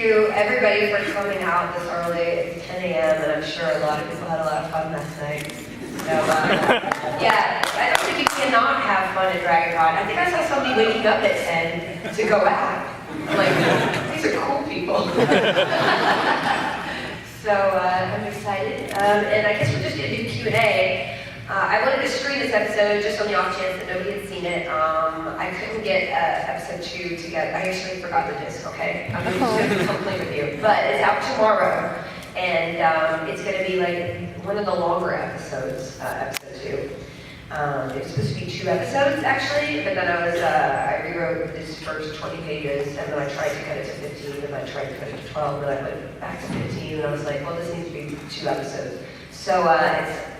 you, everybody, for coming out this early. It's 10 a.m., and I'm sure a lot of people had a lot of fun last night. So, yeah, I don't think you cannot have fun at DragonCon. I think I saw somebody waking up at 10 to go out. I'm like, these are cool people. So, I'm excited. And I guess we're just going to do Q&A. I wanted to screen this episode just on the off chance that nobody had seen it. I couldn't get episode 2 together. I actually forgot the disc, okay? I'm just going to come play with you. But it's out tomorrow, and it's going to be like one of the longer episodes, episode 2. It was supposed to be 2 episodes, actually, but then I rewrote this first 20 pages, and then I tried to cut it to 15, and I tried to cut it to 12, and I went back to 15, and I was like, well, this needs to be 2 episodes. So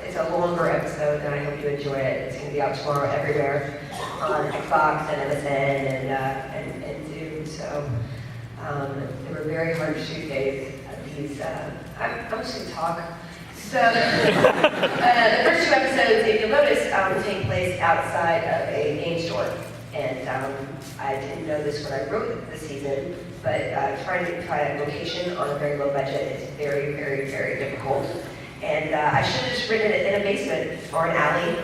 it's a longer episode, and I hope you enjoy it. It's going to be out tomorrow everywhere on Xbox and MSN and Zoom. So they were very hard to shoot days. I'm just going to talk. So the first 2 episodes, if you'll notice, take place outside of a game store. And I didn't know this when I wrote the season, but trying to find a location on a very low budget is very, very, very difficult. And I should have just written it in a basement or an alley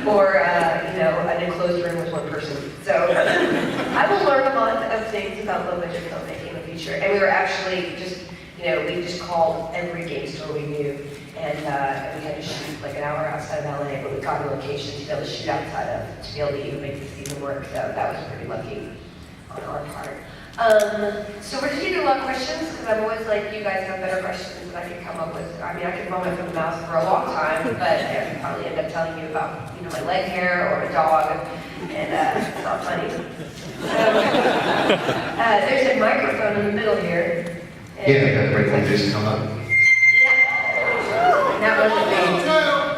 or, an enclosed room with 1 person. So I will learn a lot of things about low budget filmmaking in the future. And we were actually just, we just called every game store we knew. And we had to shoot like an hour outside of LA, but we got a location to be able to shoot outside of, to be able to even make the season work. So that was pretty lucky on our part. So we're just getting a lot of questions, because I'm always like, you guys have better questions than I can come up with. I mean, I could roam it from the mouth for a long time, but I would probably end up telling you about, my leg hair or a dog, and it's not funny. There's a microphone in the middle here. Yeah, right when just come up. Yeah. That wasn't me.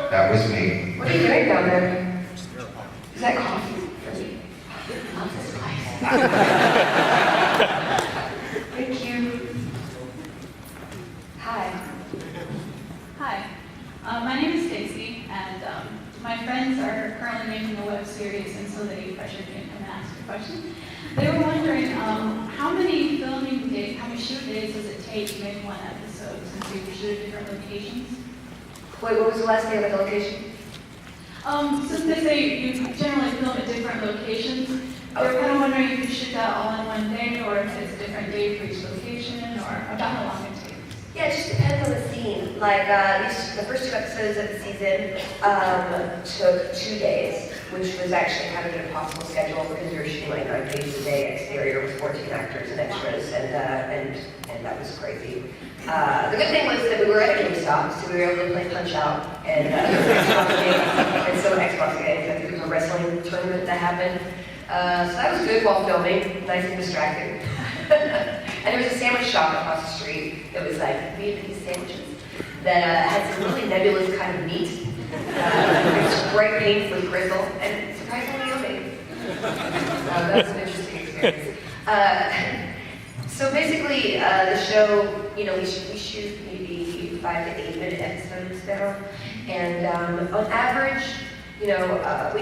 That was me. What are you doing down there? Is that coffee for me? I love this place. Thank you. Hi. Hi. My name is Stacy, and my friends are currently making a web series, and so they pressured me to come and ask a question. They were wondering how many filming days, how many shoot days does it take to make 1 episode since you shoot at different locations? Wait, what was the last name of the location? Since they say you generally film at different locations, they were kind of wondering if you shoot that all in 1 day, or if it's a different day for each location, or about how long it takes. Yeah, it just depends on the scene. Like, the first 2 episodes of the season took 2 days, which was actually kind of an impossible schedule because we were shooting like 9 pages a day. Exterior with 14 actors and extras, and that was crazy. The good thing was that we were at a GameStop, so we were able to play Punch-Out and Xbox games, and some Xbox games. I think there was a wrestling tournament that happened. So that was good while filming, nice and distracting. And there was a sandwich shop across the street that was like Vietnamese sandwiches that had some really nebulous kind of meat. It was bright pink with grizzle and surprisingly yummy. That was an interesting experience. So basically, the show, we shoot maybe 5 to 8 minute episodes now, and on average, we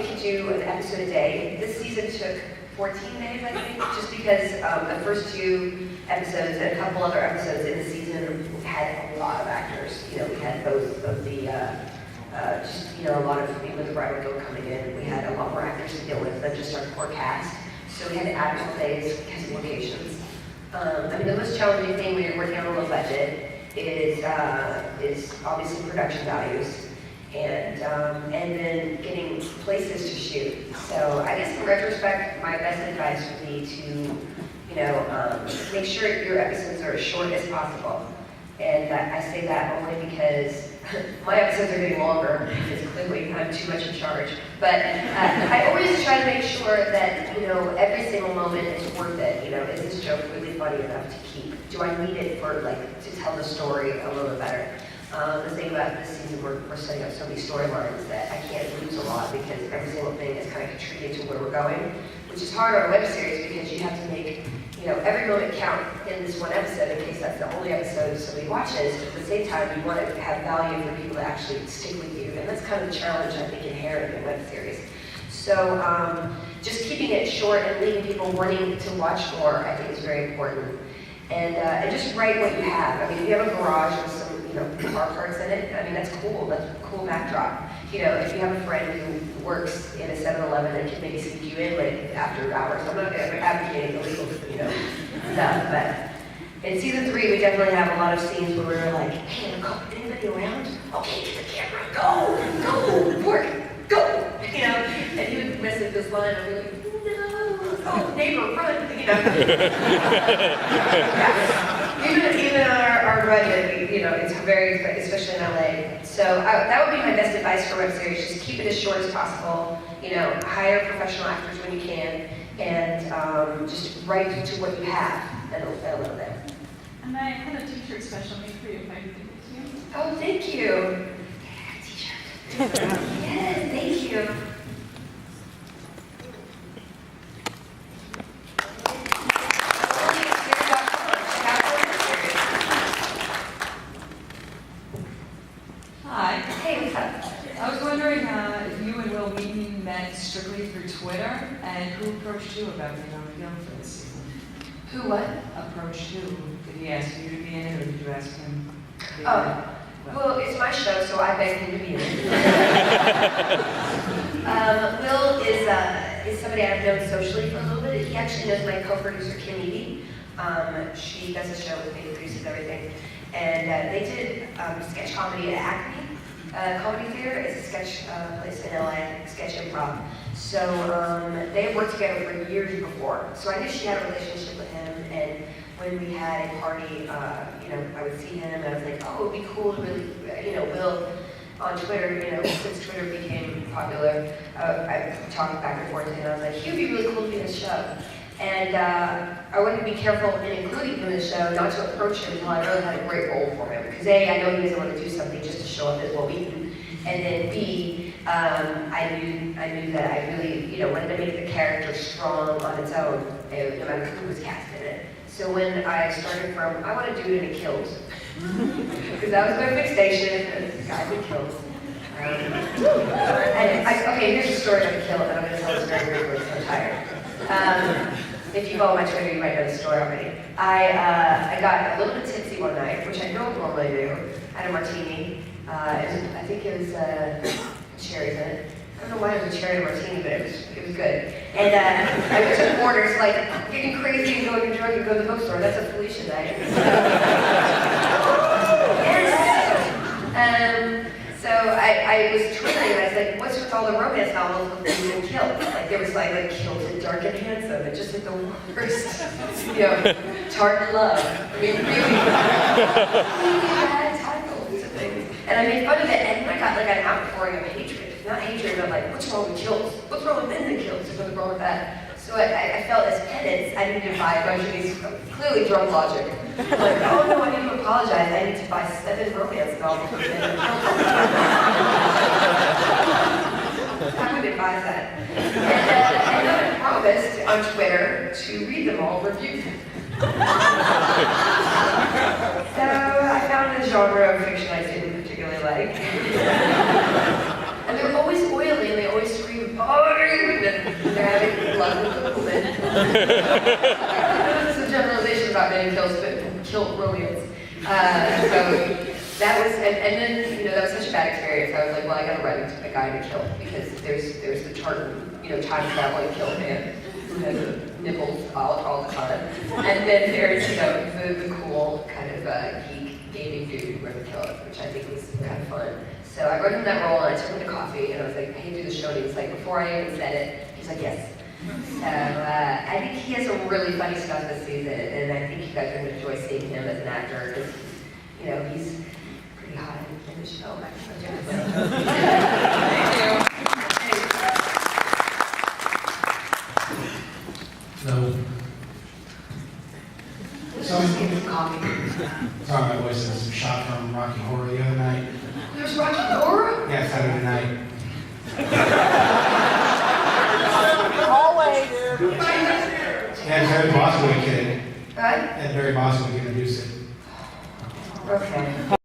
could do an episode a day. This season took 14 days, I think, just because the first 2 episodes and a couple other episodes in the season had a lot of actors. We had both of the, a lot of people with the bridal guild coming in. We had a lot more actors to deal with than just our core cast. So we had to add more days because of locations. The most challenging thing when you're working on a low budget is obviously production values. And then getting places to shoot. So I guess in retrospect, my best advice would be to, make sure your episodes are as short as possible. And I say that only because my episodes are getting longer because clearly I'm too much in charge. But I always try to make sure that, every single moment is worth it. Is this joke really funny enough to keep? Do I need it for, to tell the story a little bit better? The thing about this season, we're setting up so many storylines that I can't lose a lot because every single thing is kind of contributing to where we're going, which is hard on a web series because you have to make, every moment count in this 1 episode in case that's the only episode somebody watches. But at the same time, you want to have value for people to actually stick with you, and that's kind of the challenge I think inherent in web series. So just keeping it short and leaving people wanting to watch more, I think is very important. and just write what you have. I mean, if you have a garage with some, car parts in it, I mean, that's cool. That's a cool backdrop. If you have a friend who works in a 7-Eleven and can maybe sneak you in like after hours, I'm not advocating illegal, stuff, but in season 3, we definitely have a lot of scenes where we're like, hey, anybody around? Okay, to the camera, go, work, go, and he would mess with this line, and we're like, oh, neighbor, run, Yeah. Even our budget, it's very, especially in LA. So that would be my best advice for web series. Just keep it as short as possible. Hire professional actors when you can, and just write to what you have and a little bit. And I had a t-shirt special made for you if I could give it to you. Oh, thank you. T-shirt. Yes, thank you. Hi. Hey, what's up? I was wondering if you and Will Wheaton met strictly through Twitter, and who approached you about being on the film for this season? Who, what? Approached you? Did he ask you to be in it, or did you ask him? to be in Oh, it? well, it's my show, so I beg him to be in it. Will is somebody I've known socially for a little bit. He actually knows my co-producer, Kim Eby. She does a show with me, produces everything. And they did sketch comedy at Acme Comedy Theater. It's a sketch place in LA, sketch improv. So they had worked together for years before. So I knew she had a relationship with him, and when we had a party, I would see him, and I was like, oh, it would be cool to really, Will on Twitter, since Twitter became popular, I talked back and forth to him, and I was like, he would be really cool to be in the show. And I wanted to be careful in including him in the show, not to approach him until I really had a great role for him. Because A, I know he doesn't want to do something just to show up as Will Wheaton. And then B, I knew that I really, wanted to make the character strong on its own, no matter who was cast in it. So when I started from, I want to do it and it kills. Because that was my fixation, and the guy who kills. Okay, here's a story of the kill, and I'm going to tell this very briefly because I'm tired. If you follow my Twitter, you might know the story already. I got a little bit tipsy one night, which I don't normally do. I had a martini. I think it was cherries in it. I don't know why it was a cherry martini, but it was good. And I took orders, like getting crazy and going drunk and go to the bookstore. That's a Felicia night. Yes. So I was twittering, and I was like, what's with all the romance novels with being killed? Like, there was like killed in Dark and Handsome, and just like the worst, Tart Love. I mean, really bad titles and things. And I made fun of it, and I got like an outpouring of hatred. Not hatred, but like, what's wrong with kills? What's wrong with men that kills? What's wrong with that? So I felt as penance, I needed to buy a bunch of these clearly drunk logic. I'm like, oh no, I need to apologize. I need to buy 7 romance novels. I would advise that. And then I promised on Twitter to read them all, review them. So I found a genre of fiction I didn't particularly like. And they're always oily, and they always scream, oh, and they're having blood with the woman. This is a generalization about many kills, but kill romance. So that was, and then, that was such a bad experience. I was like, well, I gotta write a guy to kill, because there's the tartan, time traveling kill man who has nipples all the time. And then there's, the cool kind of geek gaming dude who wrote the kill, which I think was kind of fun. So I wrote him that role, and I took him to coffee, and I was like, hey, do the show. And he was like, before I even said it, he's like, yes. So I think he has some really funny stuff this season, and I think you guys are going to enjoy seeing him as an actor, because, he's pretty hot in the show. Thank you. Coffee. Sorry, my voice is shot from Rocky Horror the other night. There's Rocky Horror? Yeah, Saturday night. Always. Yeah, Barry Boswick did. What? And Barry Boswick introduced it. Okay.